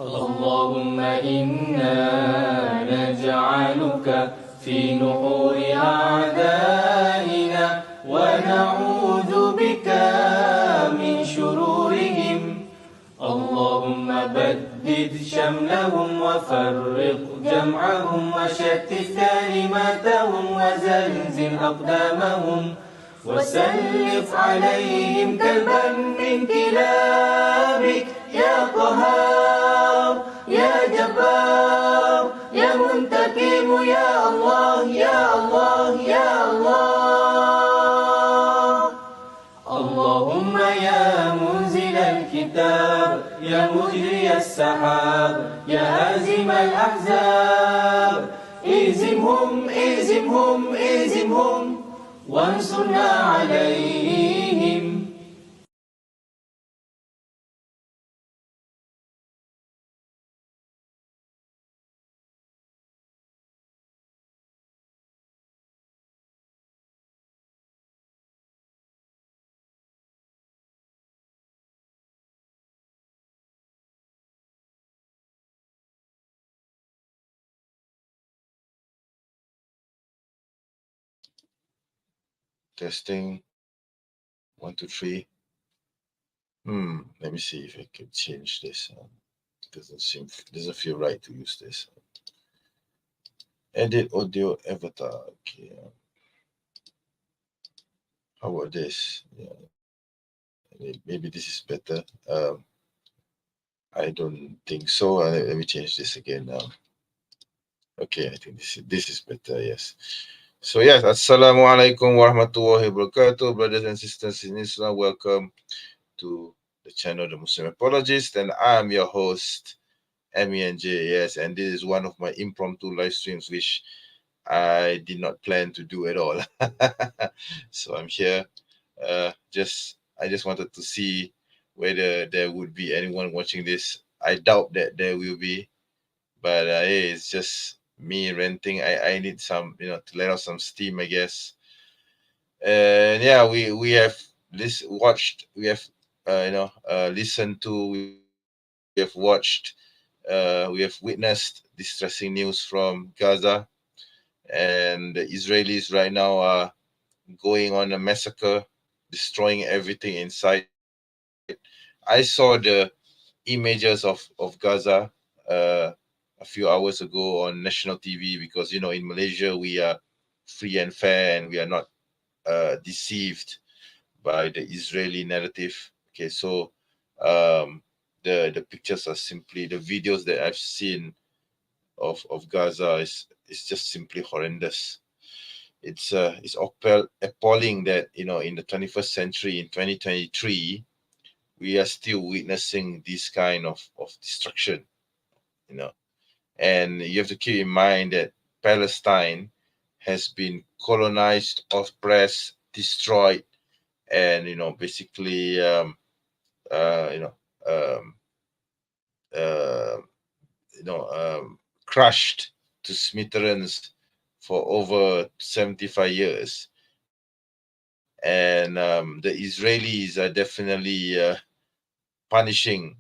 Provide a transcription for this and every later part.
اللهم إنا نجعلك في نحور أعدائنا ونعوذ بك من شرورهم. اللهم بدد شملهم وفرق جمعهم وشتت كلماتهم وزلزل أقدامهم وسلط عليهم كلبا من كلابك يا قهار يا جبار يا منتقم يا الله يا الله يا الله. اللهم يا منزل الكتاب يا مجري السحاب يا هازم الأحزاب اهزمهم اهزمهم اهزمهم وانصرنا عليهم. Testing 1 2 3. Let me see if I can change this. Doesn't feel right to use this. Edit audio avatar. Okay. How about this? Yeah. Maybe this is better. I don't think so. Let me change this again now. Okay, I think this is better. Yes. So yes, Assalamualaikum warahmatullahi wabarakatuh, brothers and sisters in Islam. Welcome to the channel, the Muslim Apologist, and I'm your host, MENJ. Yes, and this is one of my impromptu live streams, which I did not plan to do at all. So I'm here. I just wanted to see whether there would be anyone watching this. I doubt that there will be, but hey, it's just me ranting. I need some, to let out some steam, I guess. And yeah, we have watched, we have listened to, we have watched, we have witnessed distressing news from Gaza, and the Israelis right now are going on a massacre, destroying everything in sight. I saw the images of Gaza a few hours ago on national TV, because in Malaysia we are free and fair, and we are not deceived by the Israeli narrative. Okay, so the pictures are simply, the videos that I've seen of Gaza is just simply horrendous. It's appalling that in the 21st century, in 2023, we are still witnessing this kind of destruction. And you have to keep in mind that Palestine has been colonized, oppressed, destroyed, and basically crushed to smithereens for over 75 years. And the Israelis are definitely punishing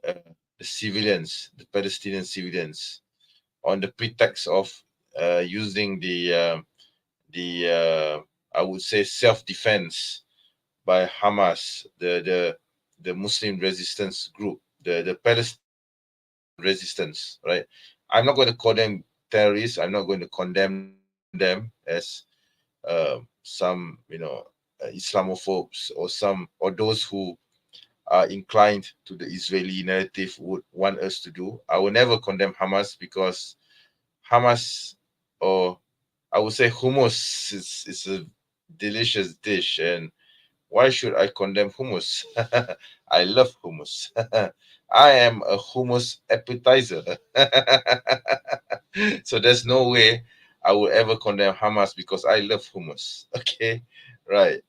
the civilians, the Palestinian civilians, on the pretext of using the I would say self-defense by Hamas, the Muslim resistance group, the Palestinian resistance, right? I'm not going to call them terrorists. I'm not going to condemn them as some Islamophobes or those who are inclined to the Israeli narrative would want us to do. I will never condemn Hamas, because Hamas, or I would say hummus, is a delicious dish, and why should I condemn hummus? I love hummus. I am a hummus appetizer. So there's no way I will ever condemn Hamas, because I love hummus. Okay, right.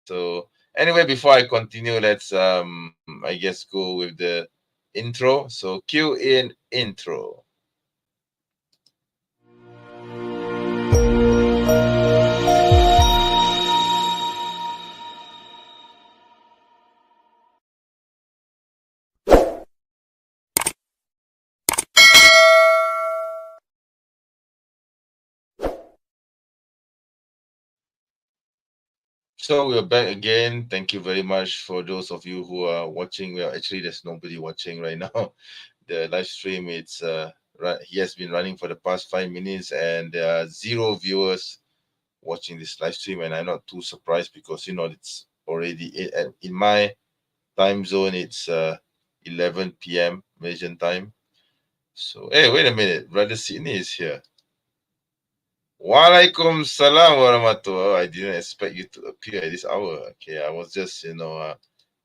So anyway, before I continue, let's I guess go with the intro. So cue in intro. So we're back again. Thank you very much for those of you who are watching. Well, actually, there's nobody watching right now. The live stream, he has been running for the past 5 minutes, and there are zero viewers watching this live stream. And I'm not too surprised because it's already in my time zone. It's 11 p.m. Malaysian time. So hey, wait a minute, brother Sydney is here. Walaikum salam warahmatullah. I didn't expect you to appear at this hour. Okay, I was just,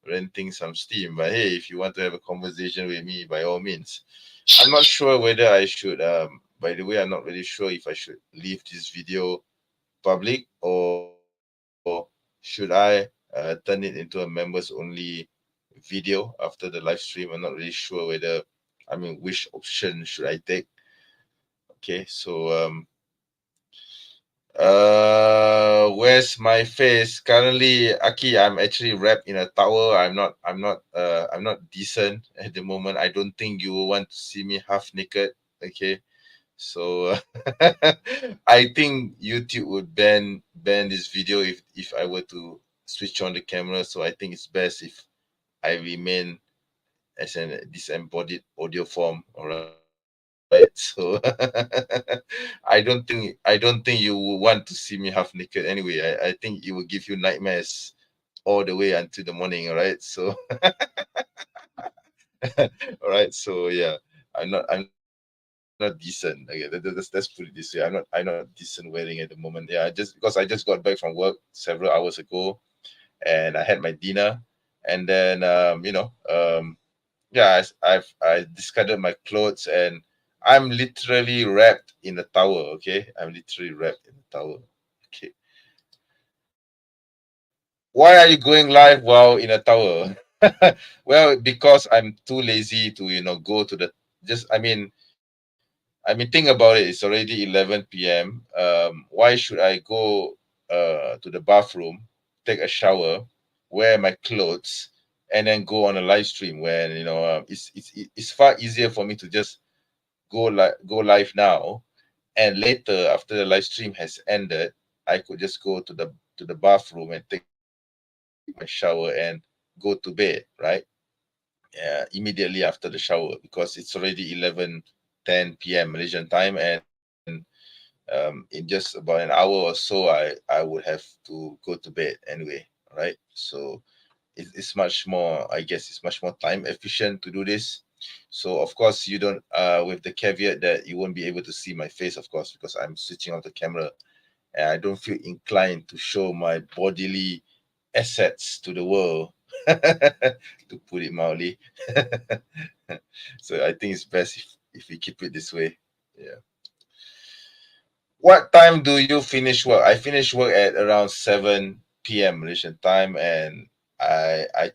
renting some steam. But hey, if you want to have a conversation with me, by all means. I'm not sure whether I should, by the way, I'm not really sure if I should leave this video public or should I turn it into a members only video after the live stream. I'm not really sure which option should I take. Okay, so, where's my face? Currently, Aki, I'm actually wrapped in a towel. I'm not decent at the moment. I don't think you will want to see me half naked. Okay, so I think YouTube would ban this video if I were to switch on the camera. So I think it's best if I remain as an disembodied audio form. All right. So I don't think you will want to see me half naked anyway. I think it will give you nightmares all the way until the morning. All right. So all right. So yeah, I'm not decent. Okay, let's put it this way. I'm not decent wearing at the moment. Yeah, because I just got back from work several hours ago, and I had my dinner, and then yeah, I discarded my clothes, and I'm literally wrapped in a towel. Okay, I'm literally wrapped in a towel. Okay, why are you going live while in a towel? Well, because I'm too lazy to go to the just. I mean, think about it. It's already 11 p.m. Why should I go to the bathroom, take a shower, wear my clothes, and then go on a live stream when it's far easier for me to just go live now, and later after the live stream has ended, I could just go to the bathroom and take my shower and go to bed, right? Immediately after the shower, because it's already 11:10 p.m. Malaysian time, and in just about an hour or so, I would have to go to bed anyway, right? So it's much more, I guess it's much more time efficient to do this. So of course you don't with the caveat that you won't be able to see my face, of course, because I'm switching off the camera, and I don't feel inclined to show my bodily assets to the world, to put it mildly. So I think it's best if we keep it this way. Yeah. What time do you finish work? I finish work at around 7 p.m. Malaysian time, and I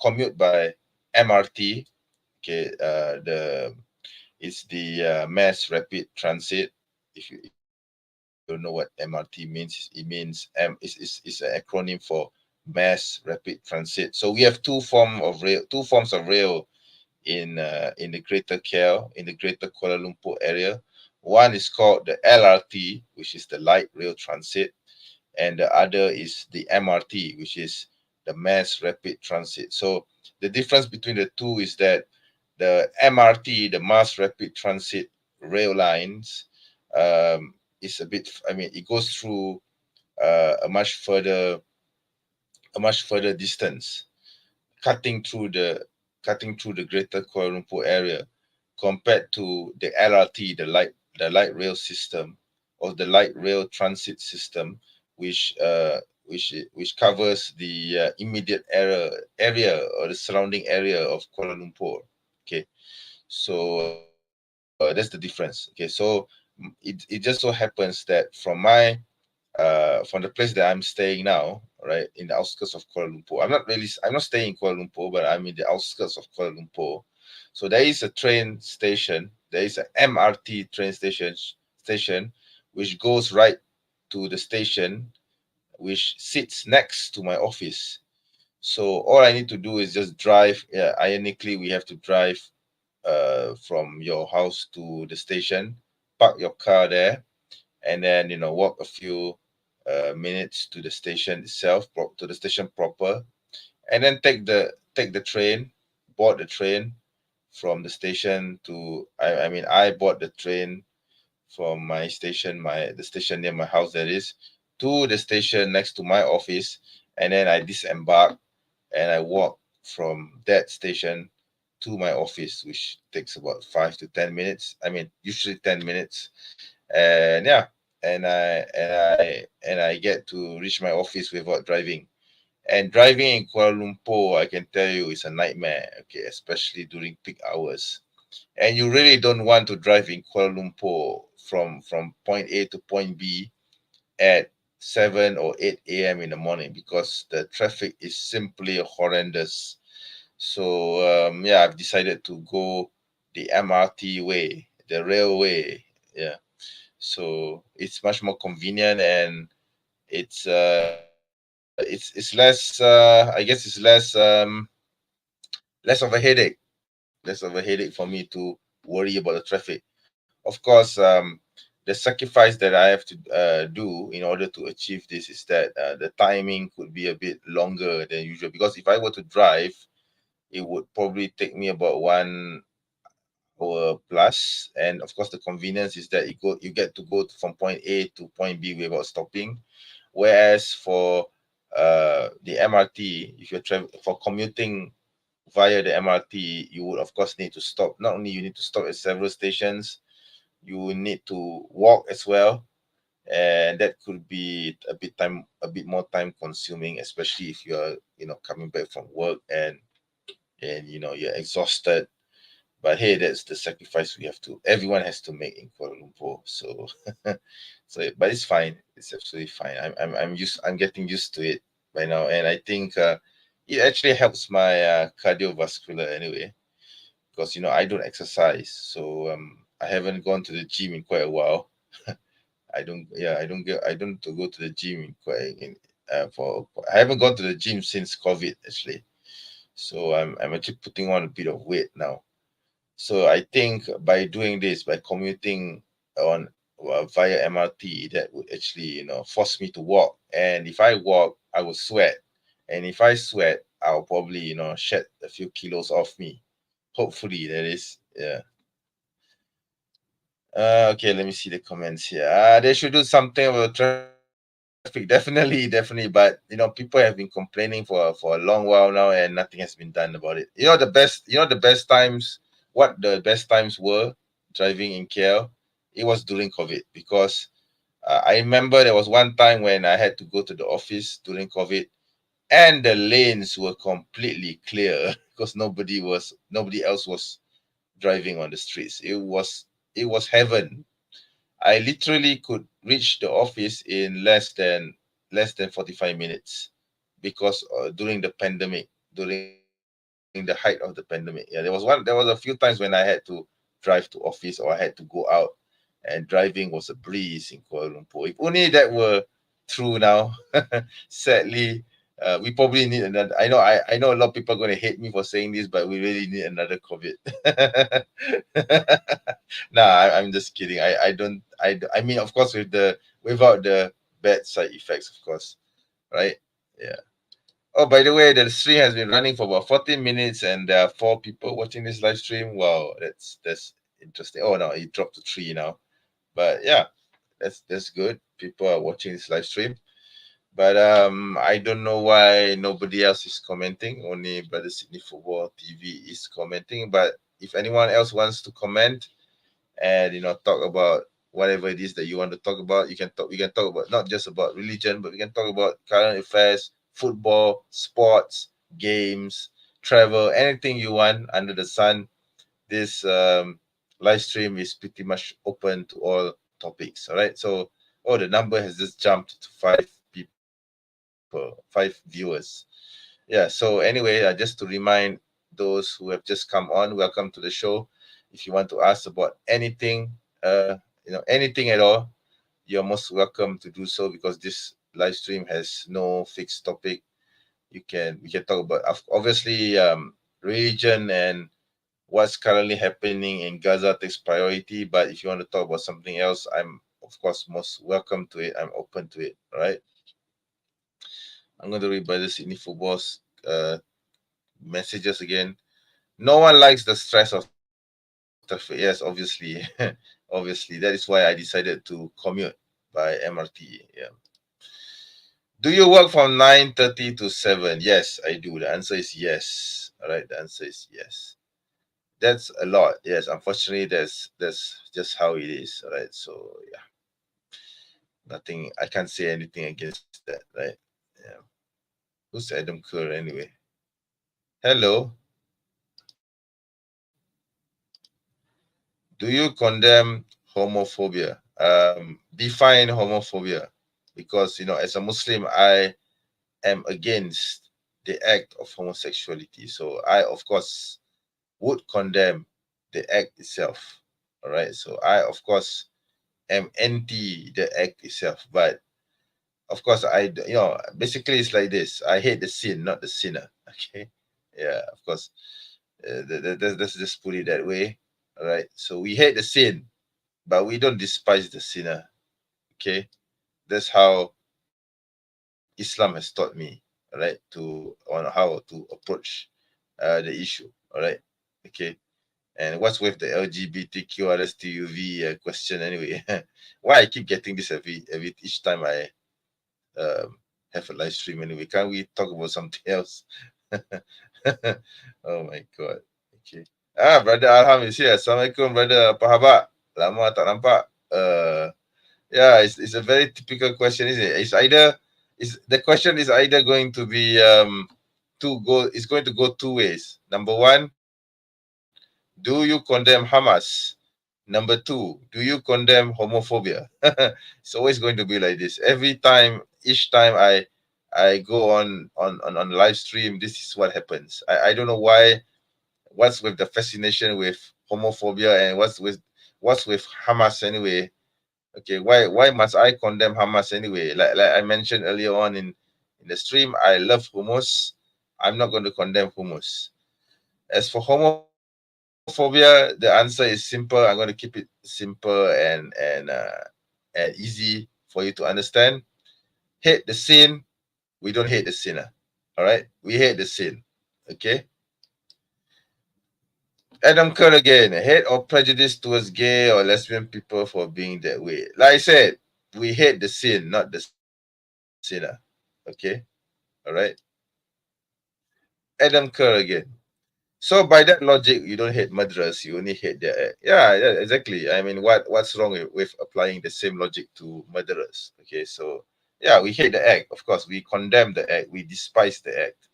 commute by MRT. Okay, it's the mass rapid transit. If you don't know what MRT means, it means it's an acronym for mass rapid transit. So we have two forms of rail in the Greater KL, in the Greater Kuala Lumpur area. One is called the LRT, which is the light rail transit, and the other is the MRT, which is the mass rapid transit. So the difference between the two is that the MRT, the mass rapid transit rail lines, is a bit. I mean, it goes through uh, a much further a much further distance, cutting through the cutting through the Greater Kuala Lumpur area, compared to the LRT, the light rail system, or the light rail transit system, which which covers the immediate area or the surrounding area of Kuala Lumpur. Okay, so that's the difference. Okay, so it just so happens that from the place that I'm staying now, right, in the outskirts of Kuala Lumpur. I'm not staying in Kuala Lumpur, but I'm in the outskirts of Kuala Lumpur. So there is a train station. There is a MRT train station, which goes right to the station, which sits next to my office. So all I need to do is just drive. Yeah, ironically, we have to drive from your house to the station, park your car there, and then walk a few minutes to the station itself, to the station proper, and then take the train, board the train from the station to. I mean, I bought the train from my station, the station near my house, that is, to the station next to my office, and then I disembark and I walk from that station to my office, which takes about 5 to 10 minutes. I mean, usually 10 minutes, and yeah, and I get to reach my office without driving. And driving in Kuala Lumpur, I can tell you, is a nightmare. Okay, especially during peak hours. And you really don't want to drive in Kuala Lumpur from point A to point B at 7 or 8 a.m. in the morning, because the traffic is simply horrendous. So yeah, I've decided to go the MRT way, the railway. Yeah, so it's much more convenient, and it's less. I guess it's less of a headache, for me to worry about the traffic. Of course, the sacrifice that I have to do in order to achieve this is that the timing could be a bit longer than usual, because if I were to drive, it would probably take me about 1 hour plus. And of course, the convenience is that you get to go from point A to point B without stopping. Whereas for the MRT, if you're for commuting via the MRT, you would of course need to stop. Not only you need to stop at several stations, you will need to walk as well, and that could be a bit more time consuming, especially if you're coming back from work, and you're exhausted. But hey, that's the sacrifice everyone has to make in Kuala Lumpur. So but it's fine. It's absolutely fine. I'm getting used to it by now, and I think it actually helps my cardiovascular anyway, because I don't exercise, so I haven't gone to the gym in quite a while. I don't go to the gym in quite in for I haven't gone to the gym since COVID, actually. So I'm actually putting on a bit of weight now. So I think by doing this, by commuting on via MRT, that would actually force me to walk. And if I walk, I will sweat. And if I sweat, I'll probably shed a few kilos off me. Hopefully, that is. Yeah. Okay, let me see the comments here. They should do something about traffic. Definitely, but people have been complaining for a long while now, and nothing has been done about it. The best times. What the best times were driving in KL? It was during COVID, because I remember there was one time when I had to go to the office during COVID, and the lanes were completely clear because nobody else was driving on the streets. It was heaven. I literally could reach the office in less than 45 minutes, because during the pandemic, during the height of the pandemic. Yeah, there was a few times when I had to drive to office, or I had to go out, and driving was a breeze in Kuala Lumpur. If only that were true now. Sadly, we probably need another. I know a lot of people are going to hate me for saying this, but we really need another COVID. Nah, I'm just kidding. I don't. I mean, of course, without the bad side effects, of course, right? Yeah. Oh, by the way, the stream has been running for about 14 minutes, and there are 4 people watching this live stream. Wow, that's interesting. Oh no, it dropped to 3 now. But yeah, that's good. People are watching this live stream. But I don't know why nobody else is commenting. Only Brother Sydney Football TV is commenting. But if anyone else wants to comment and talk about whatever it is that you want to talk about, we can talk about not just about religion, but we can talk about current affairs, football, sports, games, travel, anything you want under the sun. This live stream is pretty much open to all topics. All right, so the number has just jumped to 5 viewers. Yeah, so anyway, just to remind those who have just come on, welcome to the show. If you want to ask about anything, anything at all, you're most welcome to do so, because this live stream has no fixed topic. We can talk about, obviously, religion and what's currently happening in Gaza takes priority. But if you want to talk about something else, I'm of course, most welcome to it. I'm open to it. All right. I'm going to read by the Sydney Football's messages again. No one likes the stress of traffic. Yes, obviously. Obviously. That is why I decided to commute by MRT. Yeah. Do you work from 9:30 to 7? Yes, I do. The answer is yes. All right. The answer is yes. That's a lot. Yes. Unfortunately, that's just how it is. All right. So yeah. Nothing. I can't say anything against that. Right. Yeah. Who's Adam Kerr anyway? Hello. Do you condemn homophobia? Define homophobia, because as a Muslim, I am against the act of homosexuality. So I, of course, would condemn the act itself. All right. So I, of course, am anti the act itself. But of course, basically it's like this. I hate the sin, not the sinner. Okay. Yeah. Of course. Let's just put it that way. All right. So we hate the sin, but we don't despise the sinner. Okay. That's how Islam has taught me, right, on how to approach the issue. All right. Okay. And what's with the LGBTQRSTUV question anyway? Why I keep getting this every each time I have a live stream anyway? Can't we talk about something else? Oh my god. Okay. Brother Alham is here. Assalamualaikum, brother. Apa khabar? Lama tak nampak. Yeah, it's a very typical question, isn't it? The question is either going to be it's going to go two ways. Number one, do you condemn Hamas? Number two, do you condemn homophobia? It's always going to be like this. Each time I go on live stream, this is what happens. I don't know why. What's with the fascination with homophobia, and what's with Hamas anyway? Okay, why must I condemn Hamas anyway? Like I mentioned earlier on in the stream, I love hummus. I'm not going to condemn hummus. As for homophobia, the answer is simple. I'm going to keep it simple and easy for you to understand. Hate the sin. We don't hate the sinner. All right, we hate the sin. Okay. Adam Kerr again. Hate or prejudice towards gay or lesbian people for being that way. Like I said, we hate the sin, not the sinner. Okay. All right. Adam Kerr again. So by that logic, you don't hate murderers, you only hate their act. Yeah, exactly. I mean, what's wrong with applying the same logic to murderers? Okay, so yeah, we hate the act. Of course, we condemn the act, we despise the act.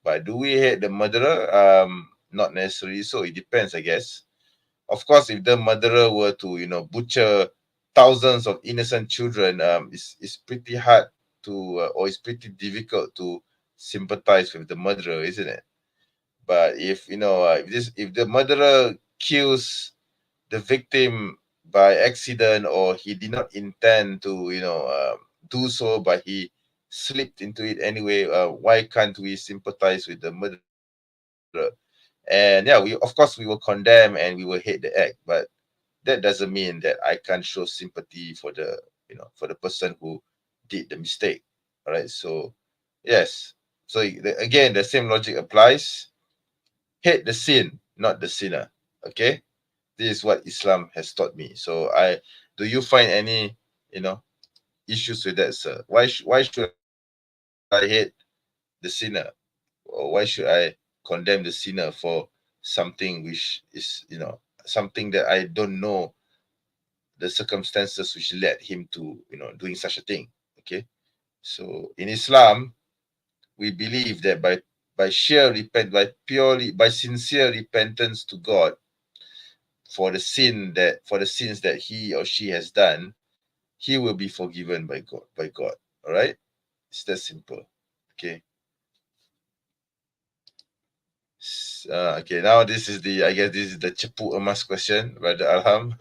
But do we hate the murderer? Not necessarily. So it depends, I guess. Of course, if the murderer were to, butcher thousands of innocent children, it's pretty hard to, or it's pretty difficult to sympathize with the murderer, isn't it? But if the murderer kills the victim by accident, or he did not intend to do so, but he slipped into it anyway, why can't we sympathize with the murderer? And yeah, we will condemn and we will hate the act, but that doesn't mean that I can't show sympathy for the person who did the mistake. All right. So yes. So again, the same logic applies. Hate the sin, not the sinner. Okay, this is what Islam has taught me. So do you find any issues with that, sir? Why should I hate the sinner, or why should I condemn the sinner for something which is something that I don't know the circumstances which led him to doing such a thing? Okay, so in Islam we believe that by sincere repentance to God for the sins that he or she has done, he will be forgiven by God. All right, it's that simple. Okay. Okay, now I guess this is the Cepu Emas question, Brother Alham.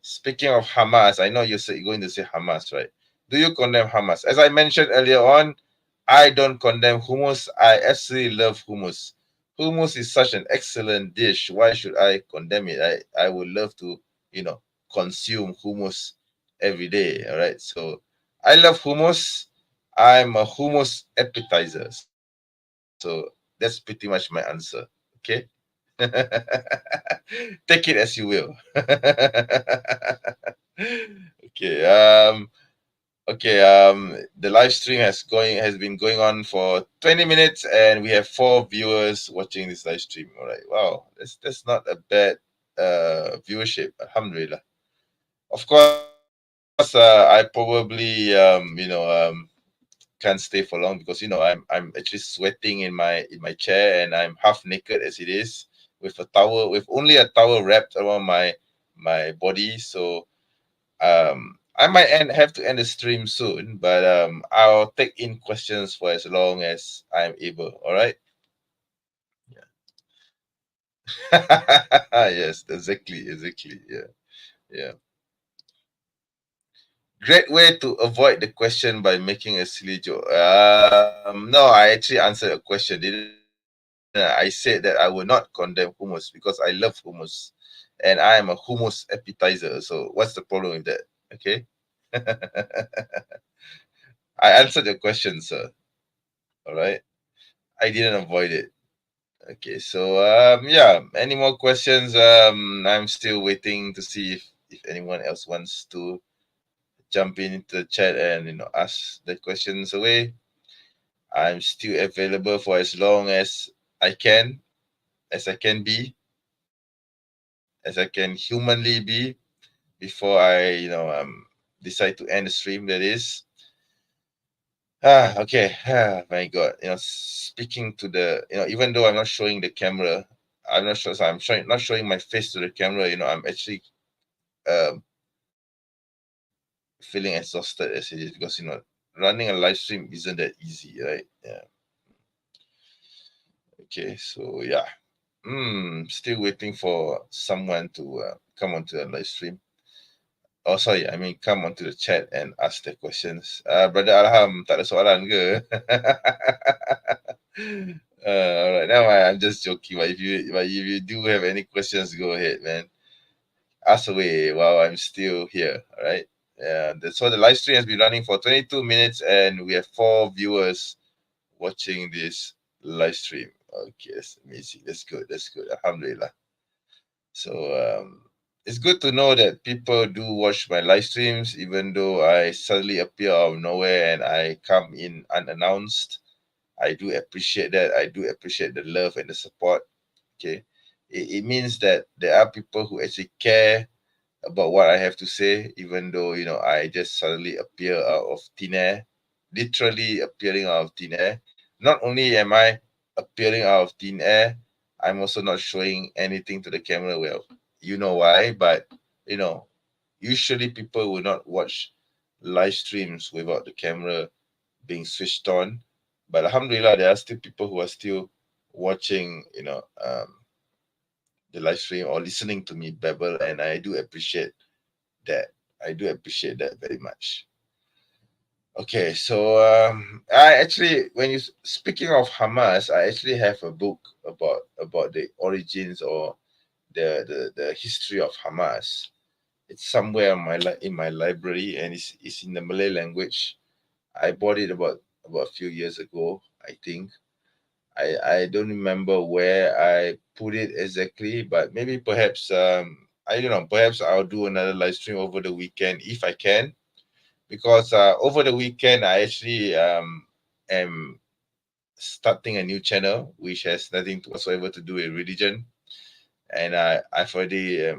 Speaking of Hamas, I know you're going to say Hamas, right? Do you condemn Hamas? As I mentioned earlier on, I don't condemn hummus. I absolutely love hummus. Hummus is such an excellent dish. Why should I condemn it? I would love to, consume hummus every day. All right. So I love hummus. I'm a hummus appetizer. So that's pretty much my answer. Okay. Take it as you will. Okay. Okay. The live stream has been going on for 20 minutes, and we have 4 viewers watching this live stream. All right. Wow. That's not a bad viewership. Alhamdulillah. Of course, I probably can't stay for long because I'm actually sweating in my chair, and I'm half naked as it is, with only a towel wrapped around my body. So I might have to end the stream soon, but I'll take in questions for as long as I'm able. All right. Yeah. Yes, exactly. Yeah. Yeah. Great way to avoid the question by making a silly joke. No, I actually answered a question, didn't I? I said that I will not condemn hummus because I love hummus, and I am a hummus appetizer. So what's the problem with that? Okay. I answered your question, sir. All right. I didn't avoid it. Okay. So yeah. Any more questions? I'm still waiting to see if anyone else wants to jump into the chat and ask the questions away. I'm still available for as long as I can, as I can be, as I can humanly be before decide to end the stream. That is. Okay. My God. Speaking to the, even though I'm not showing the camera, I'm not sure. So I'm not showing my face to the camera. I'm actually um, feeling exhausted as it is because running a live stream isn't that easy, right? Yeah. Okay. So yeah. Still waiting for someone to come onto the live stream. Oh, sorry. I mean, come onto the chat and ask the questions. Brother Alham, tak ada soalan ke? All right. Now I'm just joking. But if you do have any questions, go ahead, man. Ask away while I'm still here. All right. Yeah. So the live stream has been running for 22 minutes, and we have 4 viewers watching this live stream. Okay, that's amazing. That's good. That's good. Alhamdulillah. So it's good to know that people do watch my live streams, even though I suddenly appear out of nowhere and I come in unannounced. I do appreciate that. I do appreciate the love and the support. Okay, it means that there are people who actually care about what I have to say, even though I just suddenly appear out of thin air, literally appearing out of thin air. Not only am I appearing out of thin air, I'm also not showing anything to the camera. Well, you know why, but you know, usually people will not watch live streams without the camera being switched on. But alhamdulillah, there are still people who are still watching, the live stream or listening to me babble, and I do appreciate that. I do appreciate that very much. Okay, so I actually, speaking of Hamas, I actually have a book about the origins or the history of Hamas. It's somewhere in my library, and it's in the Malay language. I bought it about a few years ago, I think. I don't remember where I put it exactly, but maybe perhaps I don't know. Perhaps I'll do another live stream over the weekend if I can, because over the weekend I actually am starting a new channel which has nothing whatsoever to do with religion, and I've already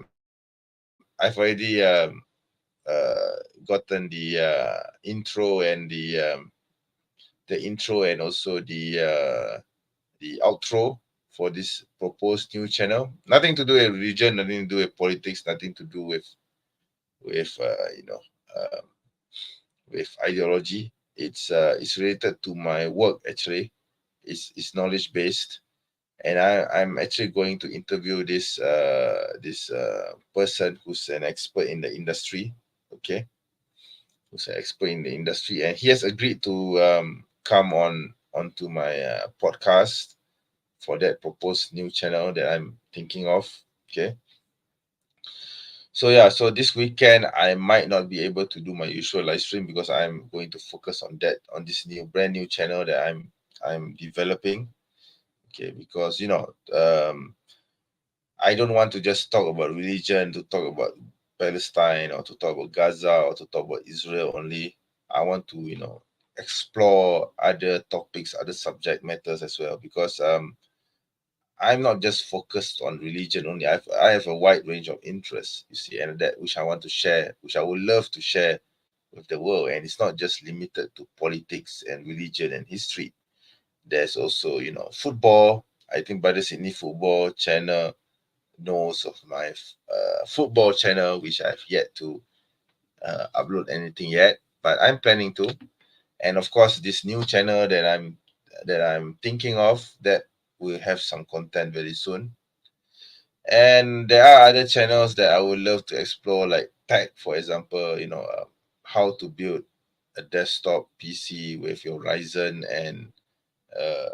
gotten the intro and also the outro for this proposed new channel. Nothing to do with religion, nothing to do with politics, nothing to do with with ideology. It's related to my work actually. It's knowledge based, and I'm actually going to interview this person who's an expert in the industry. Okay, who's an expert in the industry, and he has agreed to come onto my podcast for that proposed new channel that I'm thinking of. Okay. So yeah, so this weekend I might not be able to do my usual live stream because I'm going to focus on that, on this brand new channel that I'm developing. Okay, because I don't want to just talk about religion, to talk about Palestine, or to talk about Gaza, or to talk about Israel only. I want to explore other topics, other subject matters as well, because I'm not just focused on religion only. I have a wide range of interests, you see, and that which I want to share, which I would love to share with the world. And it's not just limited to politics and religion and history. There's also, football. I think Brother Sydney Football Channel knows of my football channel, which I've yet to upload anything yet, but I'm planning to. And of course, this new channel that I'm thinking of, that will have some content very soon. And there are other channels that I would love to explore, like tech, for example, how to build a desktop PC with your uh,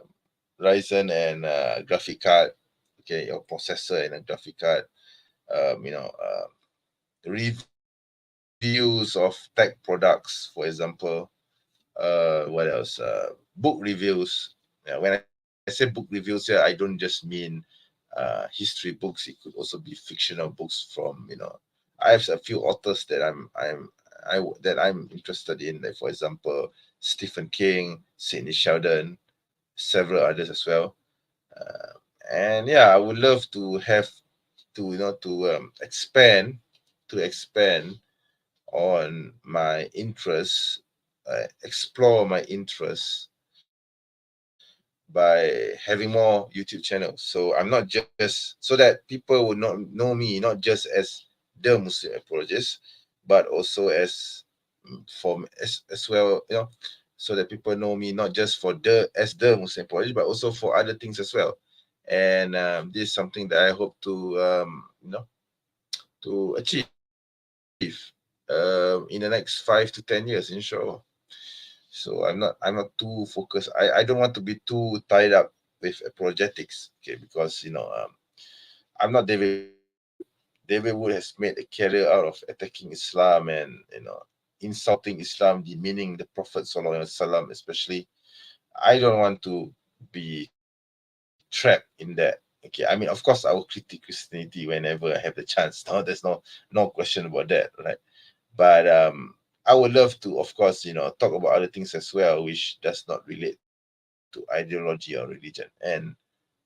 Ryzen and graphic card, okay, your processor and a graphic card, reviews of tech products, for example, what else? Book reviews. Yeah, when I say book reviews here, I don't just mean history books. It could also be fictional books from, I have a few authors that I'm interested in. Like, for example, Stephen King, Sidney Sheldon, several others as well. And yeah, I would love to have to expand on my interests, explore my interests by having more YouTube channels. So I'm not just, so that people would not know me not just as the Muslim apologist, but also as well, so that people know me not just for the Muslim apologist, but also for other things as well. And this is something that I hope to achieve in the next 5 to 10 years, inshallah. So I'm not too focused. I don't want to be too tied up with apologetics, okay? Because I'm not David Wood. David Wood has made a career out of attacking Islam and insulting Islam, demeaning the Prophet Sallallahu Alaihi Wasallam, especially. I don't want to be trapped in that. Okay, I mean, of course, I will critique Christianity whenever I have the chance. No, there's no question about that, right? But I would love to, of course, talk about other things as well, which does not relate to ideology or religion. And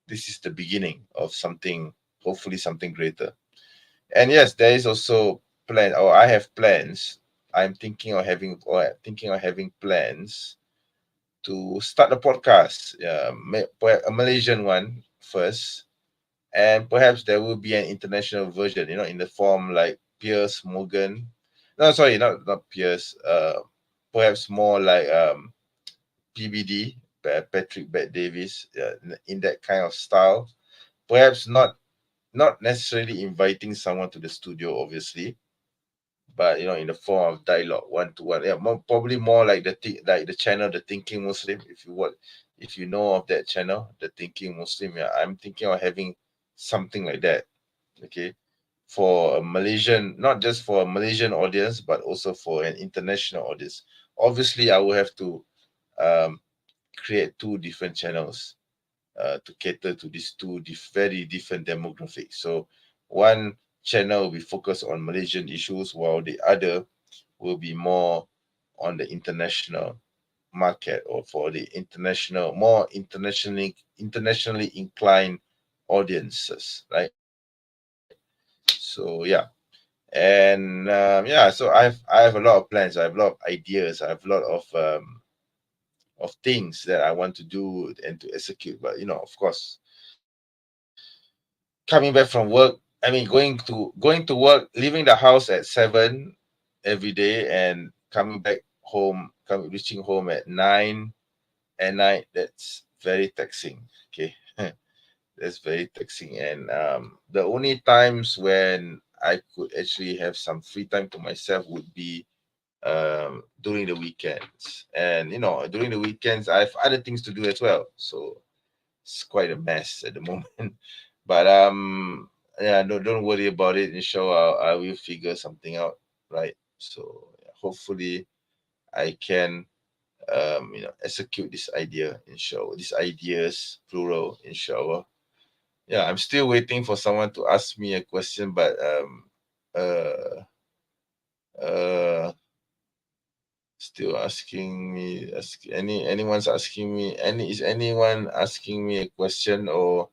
this is the beginning of hopefully something greater. And yes, there is also plan, or I have plans. I'm thinking of having plans to start a podcast, a Malaysian one first, and perhaps there will be an international version, in the form like Piers Morgan. No, sorry, not Piers. Perhaps more like PBD, Patrick Bet Davis, in that kind of style. Perhaps not necessarily inviting someone to the studio, obviously, but in the form of dialogue, one to one. Yeah, probably more like the channel, the Thinking Muslim. If you know of that channel, the Thinking Muslim. Yeah, I'm thinking of having something like that. Okay, for a Malaysian, not just for a Malaysian audience, but also for an international audience. Obviously, I will have to um, create two different channels to cater to these two very different demographics. So one channel will be focused on Malaysian issues, while the other will be more on the international market, or for the more internationally inclined audiences, right? So yeah, and yeah, so I have a lot of plans. I have a lot of ideas. I have a lot of things that I want to do and to execute. But of course, coming back from work, I mean, going to work, leaving the house at 7 every day, and reaching home at 9 at night. That's very taxing. Okay. That's very taxing. And the only times when I could actually have some free time to myself would be during the weekends. And during the weekends, I have other things to do as well. So it's quite a mess at the moment. But yeah, no, don't worry about it. Inshallah, I will figure something out, right? So yeah, hopefully I can execute this idea, inshallah. These ideas, plural, inshallah. Yeah, I'm still waiting for someone to ask me a question, but uh uh still asking me, anyone's asking me, is anyone asking me a question or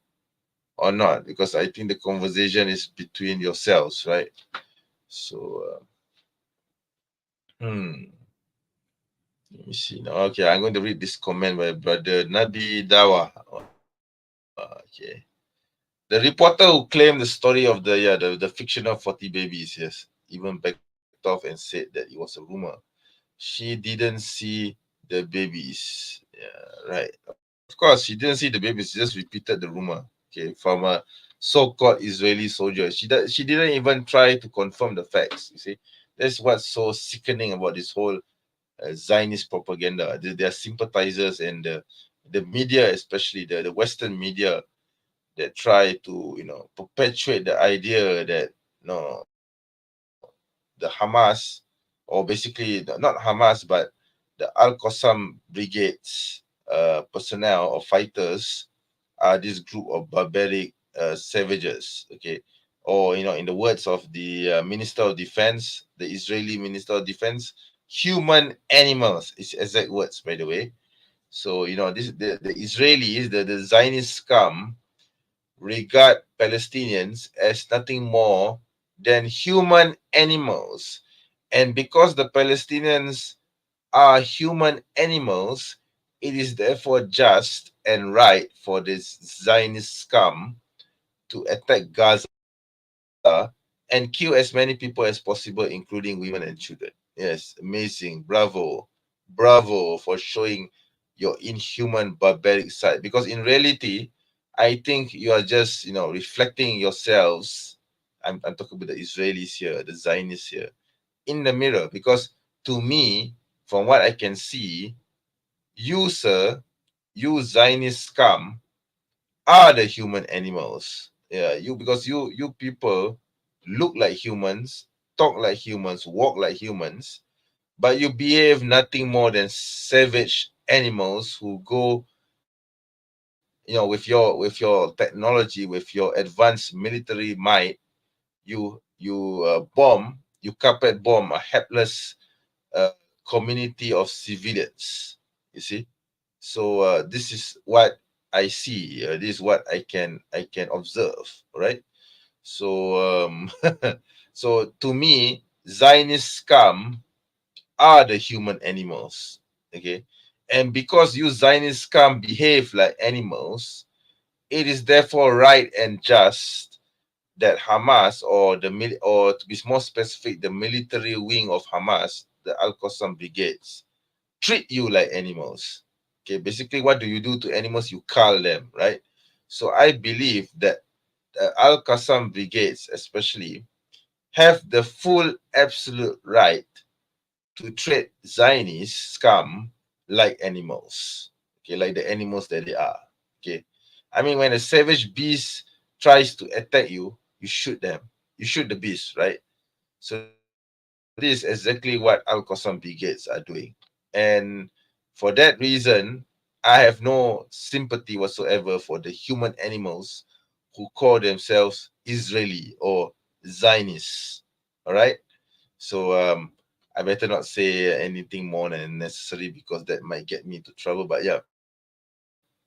not? Because I think the conversation is between yourselves, right? So let me see now. Okay, I'm going to read this comment by brother Nabi Dawa. Okay. The reporter who claimed the story of the fictional 40 babies, yes, even backed off and said that it was a rumor. She didn't see the babies. Yeah, right. Of course, she didn't see the babies. She just repeated the rumor. Okay, from a so-called Israeli soldier. She didn't even try to confirm the facts. You see, that's what's so sickening about this whole Zionist propaganda. Their sympathizers and the media, especially the Western media, that try to perpetuate the idea that the Hamas, or basically not Hamas, but the Al-Qassam Brigades personnel or fighters are this group of barbaric savages. Okay, or in the words of the Minister of Defense, the Israeli Minister of Defense, human animals. It's exact words, by the way. So this the Israelis, the Zionist scum, regard Palestinians as nothing more than human animals. And because the Palestinians are human animals, it is therefore just and right for this Zionist scum to attack Gaza and kill as many people as possible, including women and children. Yes, amazing. Bravo for showing your inhuman, barbaric side. Because in reality, I think you are just, reflecting yourselves. I'm talking about the Israelis here, the Zionists here, in the mirror. Because to me, from what I can see, you, sir, you Zionist scum, are the human animals. Yeah, because you people look like humans, talk like humans, walk like humans, but you behave nothing more than savage animals who go, with your technology, with your advanced military might, you carpet bomb a helpless uh, community of civilians. You see, so this is what I see. This is what I can observe. Right. So so to me, Zionist scum are the human animals. Okay, and because you Zionists scum behave like animals, it is therefore right and just that Hamas, or to be more specific, the military wing of Hamas, the Al-Qassam Brigades, treat you like animals. Okay, basically, what do you do to animals? You cull them, right? So I believe that Al-Qassam Brigades, especially, have the full absolute right to treat Zionist scum like animals. Okay, like the animals that they are. Okay. I mean, when a savage beast tries to attack you, you shoot them. You shoot the beast, right? So this is exactly what Al-Qassam Brigades are doing. And for that reason, I have no sympathy whatsoever for the human animals who call themselves Israeli or Zionists. All right. So I better not say anything more than necessary because that might get me into trouble. But yeah,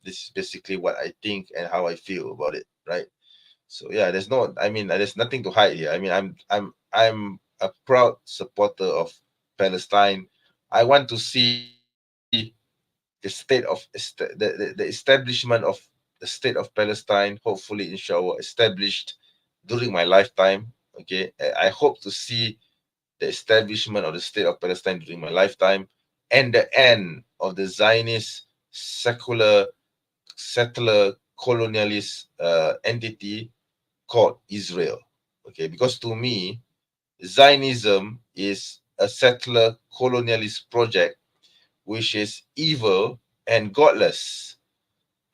this is basically what I think and how I feel about it, right? So yeah, there's nothing to hide here. I mean, I'm a proud supporter of Palestine. I want to see the establishment of the state of Palestine, hopefully, inshallah, established during my lifetime. Okay, I hope to see the establishment of the state of Palestine during my lifetime, and the end of the Zionist secular settler colonialist entity called Israel. Okay, because to me, Zionism is a settler colonialist project which is evil and godless.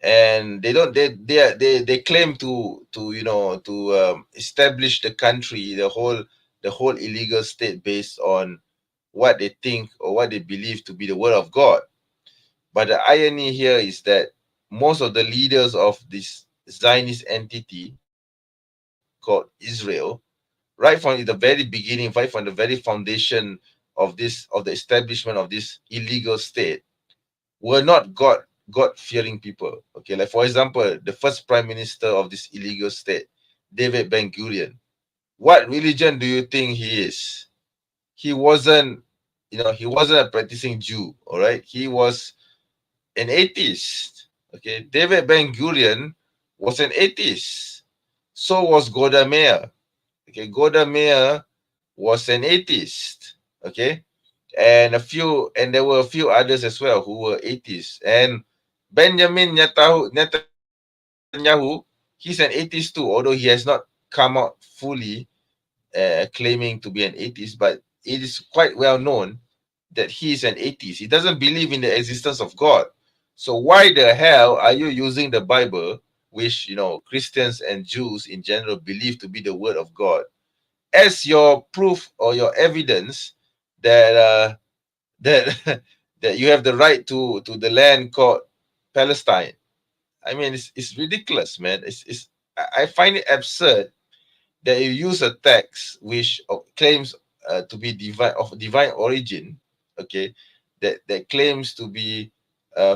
and they claim to establish the country, the whole illegal state based on what they think or what they believe to be the word of God. But the irony here is that most of the leaders of this Zionist entity called Israel, right from the very beginning, right from the very foundation of the establishment of this illegal state, were not God fearing people. Okay, like for example, the first prime minister of this illegal state, David Ben Gurion. What religion do you think he is? He wasn't, he wasn't a practicing Jew. All right, he was an atheist. Okay, David Ben Gurion was an atheist. So was Golda Meir. Okay, Golda Meir was an atheist. Okay, and there were a few others as well who were atheists. And Benjamin Netanyahu, he's an atheist too, although he has not come out fully claiming to be an atheist, but it is quite well known that he is an atheist. He doesn't believe in the existence of God. So why the hell are you using the Bible, which Christians and Jews in general believe to be the word of God, as your proof or your evidence that that that you have the right to the land called Palestine? I mean, it's ridiculous, man. I find it absurd that you use a text which claims to be divine origin, okay, that claims to be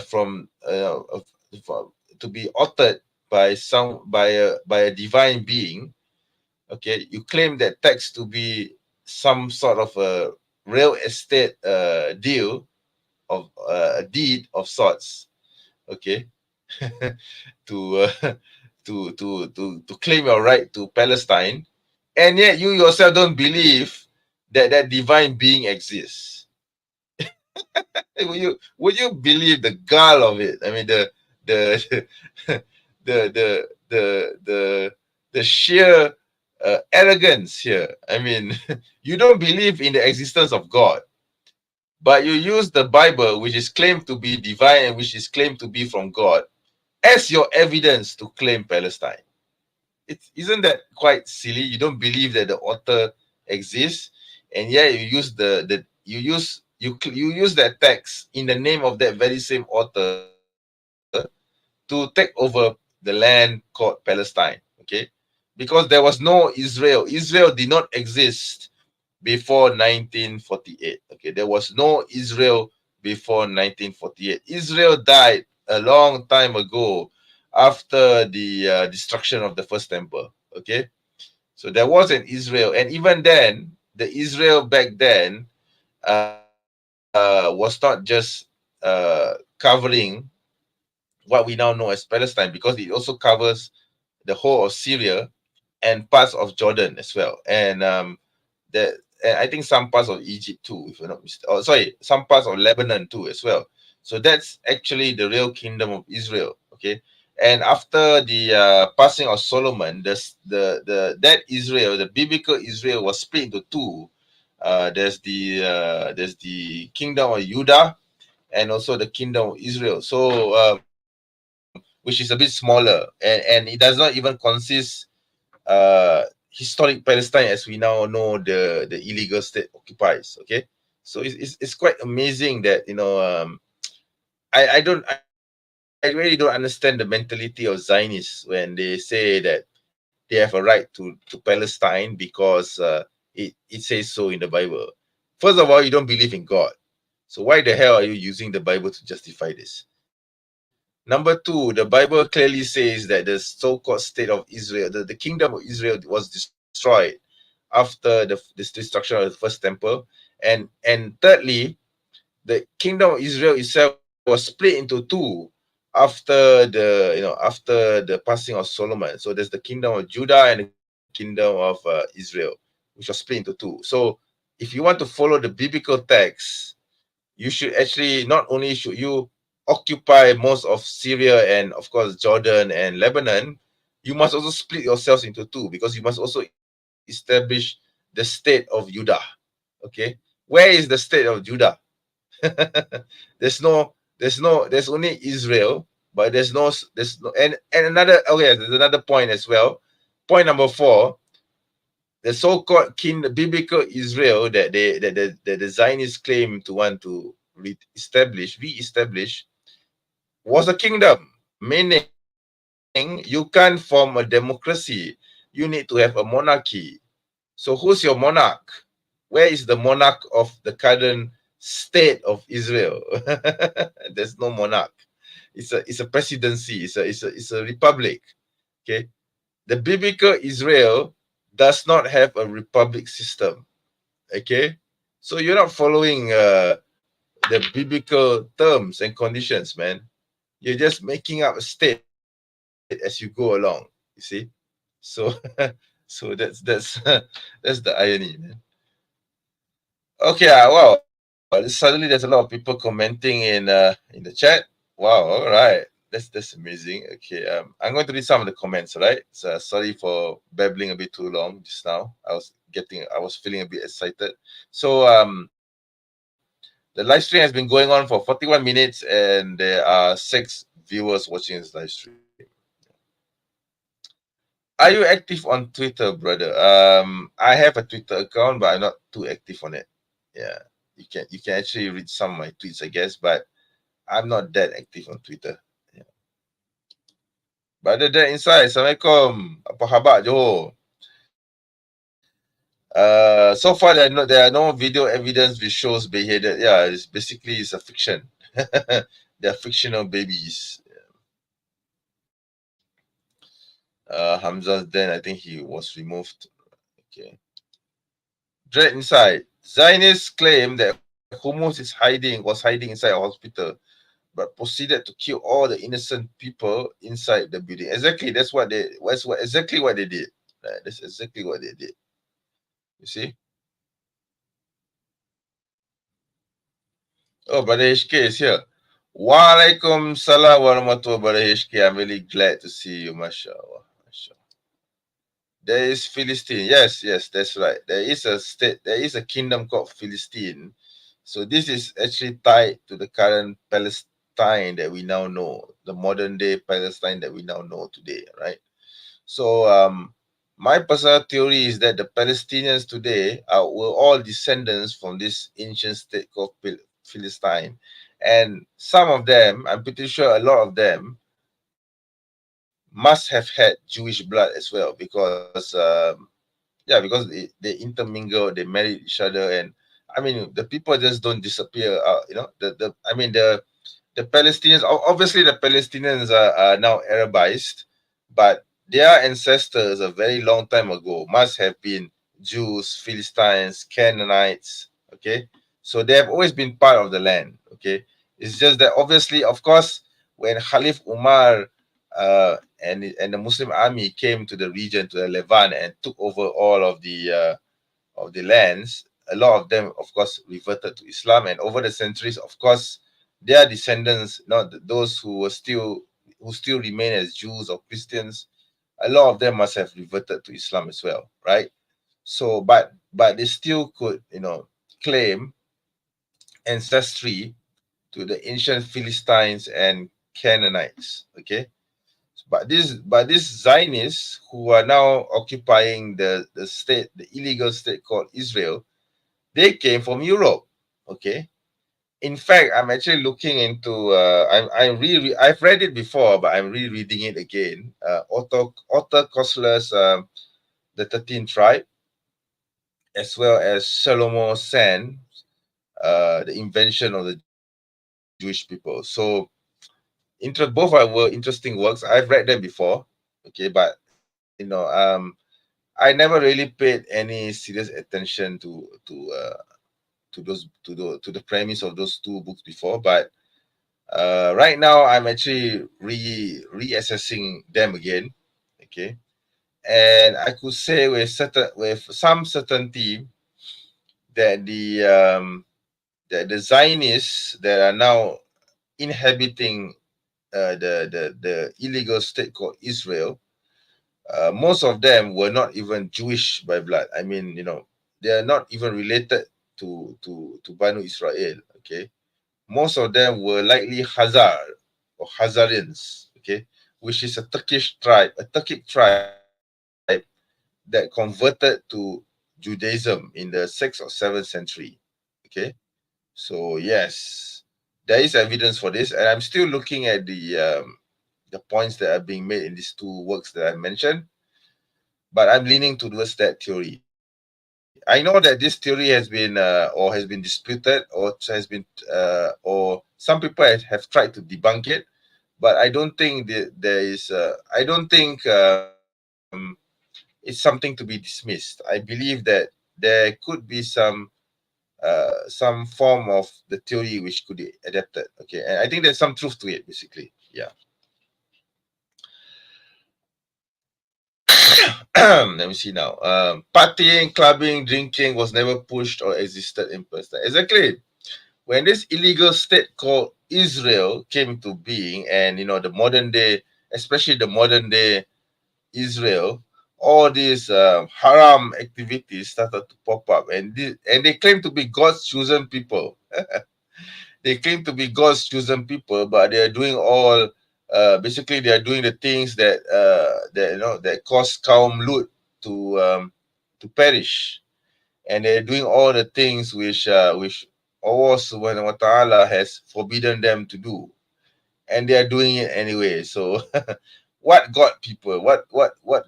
from to be authored by a divine being. Okay, you claim that text to be some sort of a real estate deal of a deed of sorts. Okay, to to claim your right to Palestine, and yet you yourself don't believe that that divine being exists. Hey, would you believe the gall of it? I mean, the the sheer arrogance here. I mean, you don't believe in the existence of God, but you use the Bible, which is claimed to be divine and which is claimed to be from God, as your evidence to claim Palestine. Isn't that quite silly? You don't believe that the author exists, and yet you use you use that text in the name of that very same author to take over the land called Palestine. Okay, because there was no Israel. Israel did not exist before 1948. Okay, there was no Israel before 1948. Israel died a long time ago after the destruction of the first temple. Okay, so there was an Israel, and even then, the Israel back then was not just covering what we now know as Palestine, because it also covers the whole of Syria and parts of Jordan as well, that and I think some parts of Egypt too, if you're not mistaken. Oh, sorry, some parts of Lebanon too as well. So that's actually the real kingdom of Israel. Okay, and after the passing of Solomon, that Israel, the biblical Israel, was split into two. There's the kingdom of Judah and also the kingdom of Israel. So which is a bit smaller, and it does not even consist historic Palestine as we now know the illegal state occupies. Okay, so it's quite amazing that I really don't understand the mentality of Zionists when they say that they have a right to Palestine because it says so in the Bible. First of all, you don't believe in God, so why the hell are you using the Bible to justify this? Number two, the Bible clearly says that the so-called state of Israel, the kingdom of Israel, was destroyed after this destruction of the first temple. And thirdly, the kingdom of Israel itself was split into two after after the passing of Solomon. So there's the kingdom of Judah and the kingdom of Israel, which was split into two. So if you want to follow the biblical text, you should actually, not only should you occupy most of Syria and of course Jordan and Lebanon, you must also split yourselves into two, because you must also establish the state of Judah. Okay, where is the state of Judah? there's no there's only Israel, but there's no, and another, okay, there's another point as well. Point number 4, the so-called biblical Israel that the Zionists claim to want to re-establish was a kingdom, meaning you can't form a democracy. You need to have a monarchy. So who's your monarch? Where is the monarch of the current state of Israel? There's no monarch. It's a presidency. It's a republic. Okay. The biblical Israel does not have a republic system. Okay. So you're not following the biblical terms and conditions, man. You're just making up a state as you go along. You see. So so that's that's the irony, man. Okay, wow. Suddenly there's a lot of people commenting in the chat. Wow, all right. That's amazing. Okay, I'm going to read some of the comments, all right? So sorry for babbling a bit too long just now. I was feeling a bit excited. So the live stream has been going on for 41 minutes and there are 6 viewers watching this live stream. Are you active on Twitter, brother? I have a Twitter account, but I'm not too active on it. Yeah, you can actually read some of my tweets, I guess, but I'm not that active on Twitter. Yeah. Brother Dad Inside, Assalamualaikum. Apa khabar, Johor? So far there are no video evidence which shows beheaded. Yeah, it's a fiction. They're fictional babies. Hamza's then I think he was removed. Okay. Dread Inside. Zionists claim that Hummus was hiding inside a hospital, but proceeded to kill all the innocent people inside the building. Exactly, exactly what they did. Right? That's exactly what they did. You see? Oh, Brother HK is here. Walaikum salam warahmatullahi, Brother HK. I'm really glad to see you, mashallah. There is Philistine. Yes, that's right. There is a kingdom called Philistine. So this is actually tied to the current Palestine that we now know, the modern day Palestine that we now know today, right? So my personal theory is that the Palestinians today were all descendants from this ancient state called Philistine. And some of them, I'm pretty sure a lot of them, must have had Jewish blood as well, because they intermingle, they marry each other, and I mean the people just don't disappear. The Palestinians, obviously the Palestinians are now Arabized, but their ancestors a very long time ago must have been Jews, Philistines, Canaanites. Okay, so they have always been part of the land. Okay, it's just that obviously, of course, when Khalif Umar and the Muslim army came to the region, to the Levant, and took over all of the lands, a lot of them, of course, reverted to Islam. And over the centuries, of course, their descendants, not those who still remain as Jews or Christians, a lot of them must have reverted to Islam as well, right? So, but they still could, claim ancestry to the ancient Philistines and Canaanites. Okay, but these Zionists who are now occupying the state, the illegal state called Israel, they came from Europe. Okay. In fact, I'm actually looking into. I've read it before, but I'm rereading it again. Otto Kostler's The 13th Tribe, as well as Shlomo Sand, The Invention of the Jewish People. So, both were interesting works. I've read them before. Okay, but I never really paid any serious attention to the premise of those two books before. But right now I'm actually reassessing them again. Okay, and I could say with some certainty that the Zionists that are now inhabiting the illegal state called Israel, most of them were not even Jewish by blood. I mean, they are not even related to Banu Israel. Okay, most of them were likely Khazar. or Khazarians, okay, which is a Turkic tribe that converted to Judaism in the 6th or 7th century. Okay, so yes, there is evidence for this, and I'm still looking at the points that are being made in these two works that I mentioned, but I'm leaning towards that theory. I know that this theory has been or has been disputed, or some people have tried to debunk it, but I don't think there is. I don't think it's something to be dismissed. I believe that there could be some form of the theory which could be adapted. Okay, and I think there's some truth to it, basically. Yeah. Let me see now. Partying, clubbing, drinking was never pushed or existed in Palestine. Exactly. When this illegal state called Israel came to being, and the modern day, especially the modern day Israel, all these haram activities started to pop up, and they claim to be God's chosen people. They claim to be God's chosen people, but they are doing all. Basically, they are doing the things that cause kaum Lut to perish, and they're doing all the things which Allah Subhanahu wa Taala has forbidden them to do, and they are doing it anyway. So, what God people? What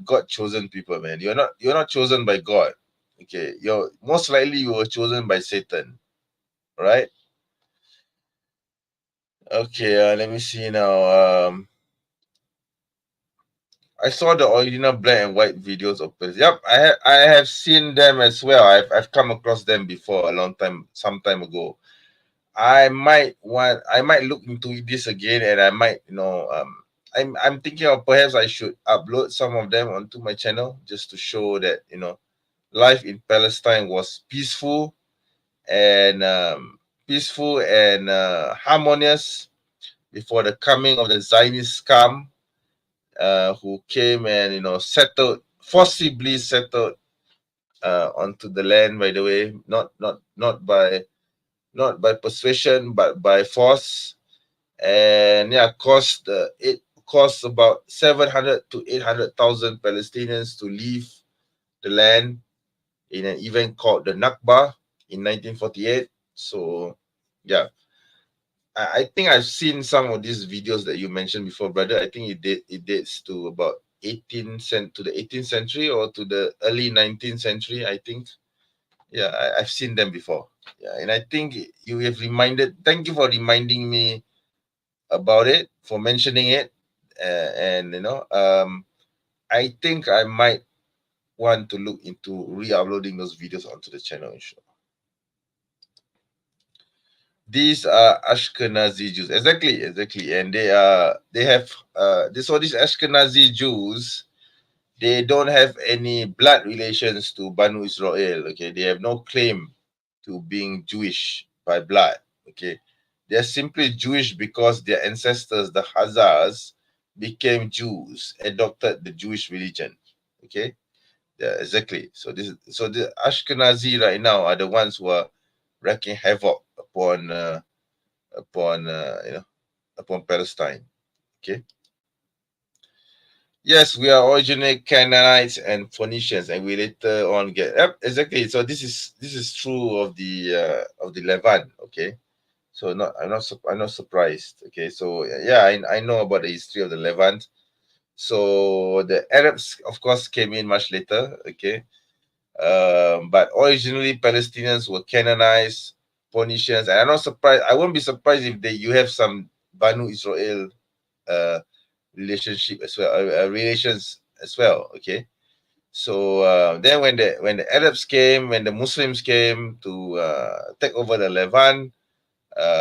God chosen people, man? You're not chosen by God. Okay, you're most likely you were chosen by Satan, right? Okay, let me see now. I saw the original black and white videos of this. Yep, I have seen them as well. I've come across them before a long time, some time ago. I might look into this again, and I might, I'm thinking of perhaps I should upload some of them onto my channel just to show that life in Palestine was peaceful and harmonious before the coming of the Zionist scum, who came and forcibly settled onto the land. By the way, not by persuasion, but by force. And yeah, it cost about 700 to 800,000 Palestinians to leave the land in an event called the Nakba in 1948. So yeah, I think I've seen some of these videos that you mentioned before, brother. I think it dates to about 18th century or to the early 19th century, I think. Yeah, I've seen them before. Yeah, and I think you have thank you for reminding me about it, for mentioning it. And I think I might want to look into re-uploading those videos onto the channel. These are Ashkenazi Jews. Exactly. And they have all these Ashkenazi Jews, they don't have any blood relations to Banu Israel. Okay, they have no claim to being Jewish by blood. Okay, they're simply Jewish because their ancestors, the Khazars, became Jews, adopted the Jewish religion. Okay, yeah, exactly. So the Ashkenazi right now are the ones who are wreaking havoc upon upon Palestine. Okay. Yes, we are originally Canaanites and Phoenicians, and we later on get exactly. So this is true of the Levant. Okay, so I'm not surprised. Okay, so yeah, I know about the history of the Levant. So the Arabs, of course, came in much later. Okay, but originally Palestinians were Canaanites, Phoenicians, and I'm not surprised. I won't be surprised if you have some Banu Israel uh, relationship as well, relations as well. Okay, so then when the Arabs came, when the Muslims came to take over the Levant,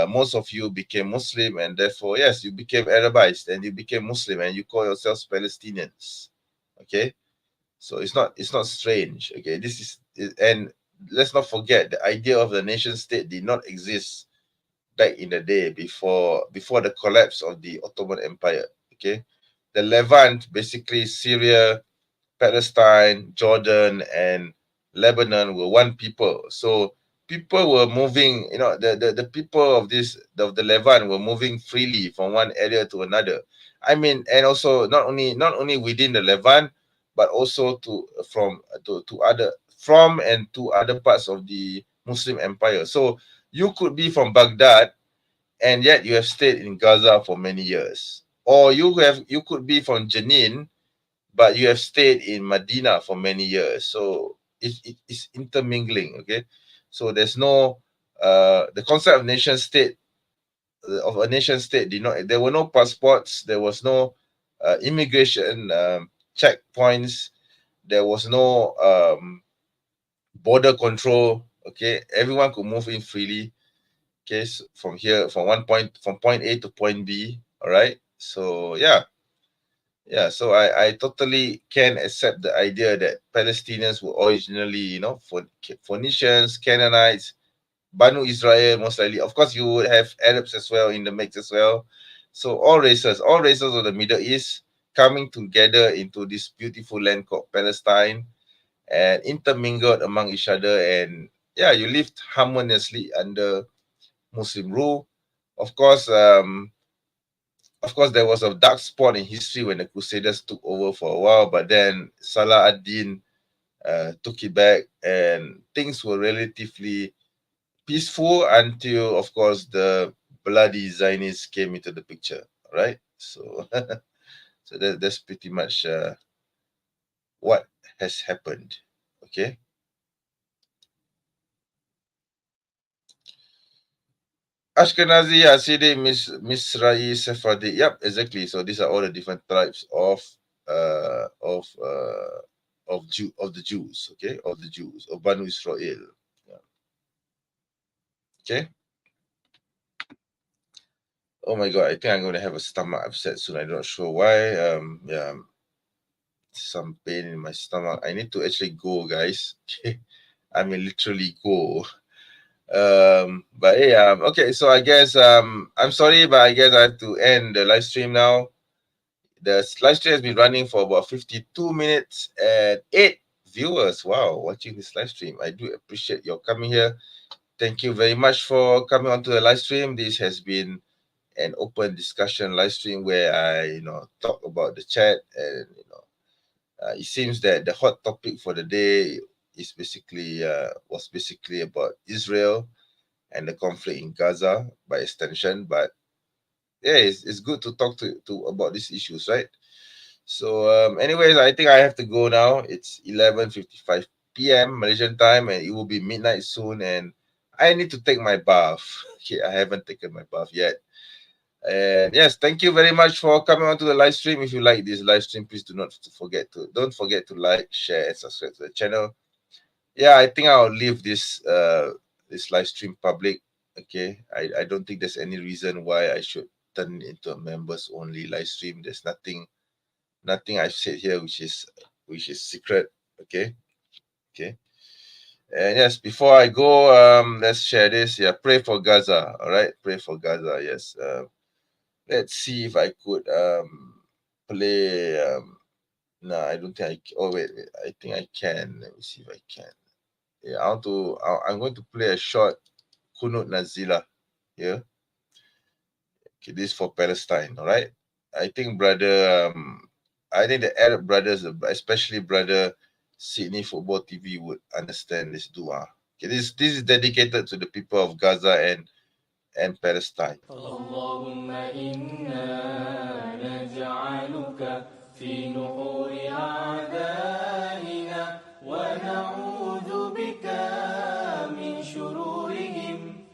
most of you became Muslim, and therefore yes, you became Arabized and you became Muslim, and you call yourselves Palestinians. Okay, so it's not strange. Okay, and let's not forget the idea of the nation state did not exist back in the day before the collapse of the Ottoman Empire. Okay, the Levant, basically Syria, Palestine, Jordan, and Lebanon were one people. So people were moving, the people of the Levant were moving freely from one area to another. I mean, and also not only within the Levant, but also to other parts of the Muslim Empire. So you could be from Baghdad and yet you have stayed in Gaza for many years, or you could be from Jenin but you have stayed in Medina for many years. So it's intermingling. Okay, so there's no the concept of nation state did not. There were no passports. There was no immigration checkpoints. There was no border control. Okay, everyone could move in freely. Okay, so from point A to point B. All right. So yeah, so I totally can accept the idea that Palestinians were originally, Phoenicians, Canaanites, Banu Israel, most likely. Of course, you would have Arabs as well in the mix as well. So all races of the Middle East coming together into this beautiful land called Palestine and intermingled among each other. And yeah, you lived harmoniously under Muslim rule. Of course, there was a dark spot in history when the Crusaders took over for a while, but then Salah ad-Din took it back, and things were relatively peaceful until, of course, the bloody Zionists came into the picture, right? So, that's pretty much what has happened. Okay. Ashkenazi, Hasidic, Misrai, Sephardic. Yep, exactly. So these are all the different types of the Jews. Okay, of Banu Israel. Yeah. Okay. Oh my God, I think I'm going to have a stomach upset soon. I'm not sure why. Yeah, some pain in my stomach. I need to actually go, guys. Okay, I mean literally go. But yeah, okay. So I guess I'm sorry, but I guess I have to end the live stream now. The live stream has been running for about 52 minutes and 8 viewers. Wow, watching this live stream. I do appreciate your coming here. Thank you very much for coming onto the live stream. This has been an open discussion live stream where I, talk about the chat, and it seems that the hot topic for the day is was basically about Israel and the conflict in Gaza by extension. But yeah, it's good to talk to about these issues, right? So anyways, I think I have to go now. It's 11:55 p.m. Malaysian time, and it will be midnight soon, and I need to take my bath. Okay, I haven't taken my bath yet. And yes, thank you very much for coming onto the live stream. If you like this live stream, please don't forget to like, share, and subscribe to the channel. Yeah, I think I'll leave this live stream public. Okay, I don't think there's any reason why I should turn it into a members only live stream. There's nothing I've said here which is secret. Okay. And yes, before I go, let's share this. Yeah, pray for Gaza. All right, pray for Gaza. Yes. Let's see if I could play. No, I don't think oh wait, I think I can. Let me see if I can. Yeah, I'm going to play a short Kunut Nazila here. Okay, this is for Palestine. All right. I think I think the Arab brothers, especially brother Sydney Football TV, would understand this dua. Okay, this is dedicated to the people of Gaza and Palestine. Allahumma inna naj'aluka fi nuhuri a'daina wa na'udhu bika min shururihim.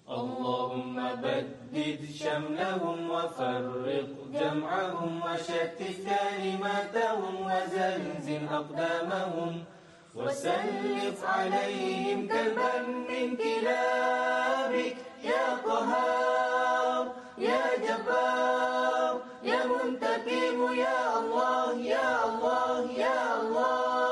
Allahumma baddid shamlahum wa farriq jam'ahum wa shattit kalimatahum wa zalzil aqdamahum wa sallif alayhim kalban min kilabik ya qahhar ya jabbar ya muntakim ya Allah ya Allah ya Allah.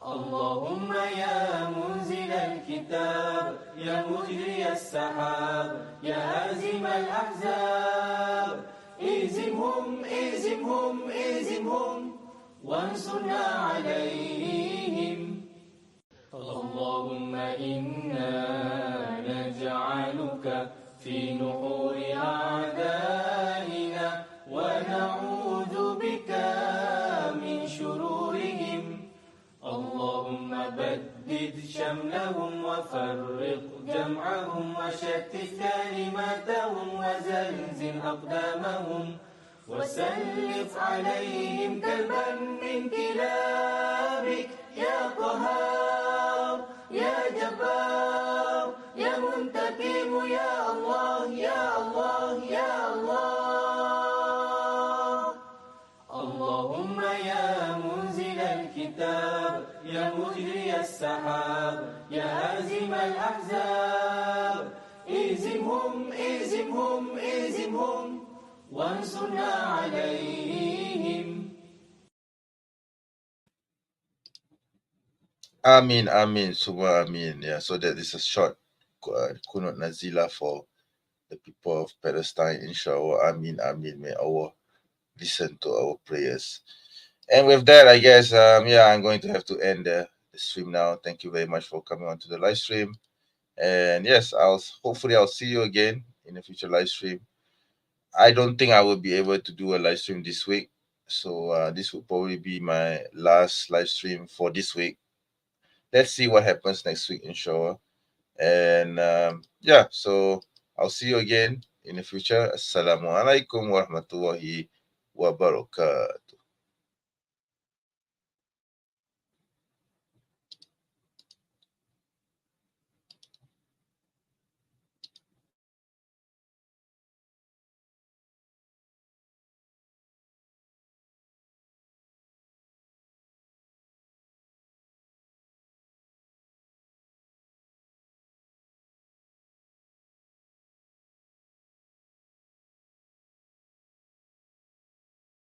Allahumma ya munzil al-kitab ya mujri as-sahab ya hazim al-ahzab izimhum izimhum izimhum wansurna alayhim. اللهم إنا نجعلك في نحور أعدائنا ونعوذ بك من شرورهم اللهم بدد شملهم وفرق جمعهم وشتت كلماتهم وزلزل أقدامهم وسلط عليهم كلبا من كلابك يا قهار يا جبار يا منتقم يا الله يا الله يا الله اللهم يا منزل الكتاب يا مجري السحاب يا هازم الأحزاب اهزمهم اهزمهم اهزمهم وانصرنا عليهم. Amin, Amin, Subha Amin. Yeah, so that is a short kunut nazila for the people of Palestine, inshallah. Amin, Amin. May Allah listen to our prayers. And with that, I guess, I'm going to have to end the stream now. Thank you very much for coming on to the live stream. And yes, hopefully I'll see you again in a future live stream. I don't think I will be able to do a live stream this week. So this will probably be my last live stream for this week. Let's see what happens next week, inshallah. And so I'll see you again in the future. Assalamu alaikum wa rahmatullahi wa barakatuh.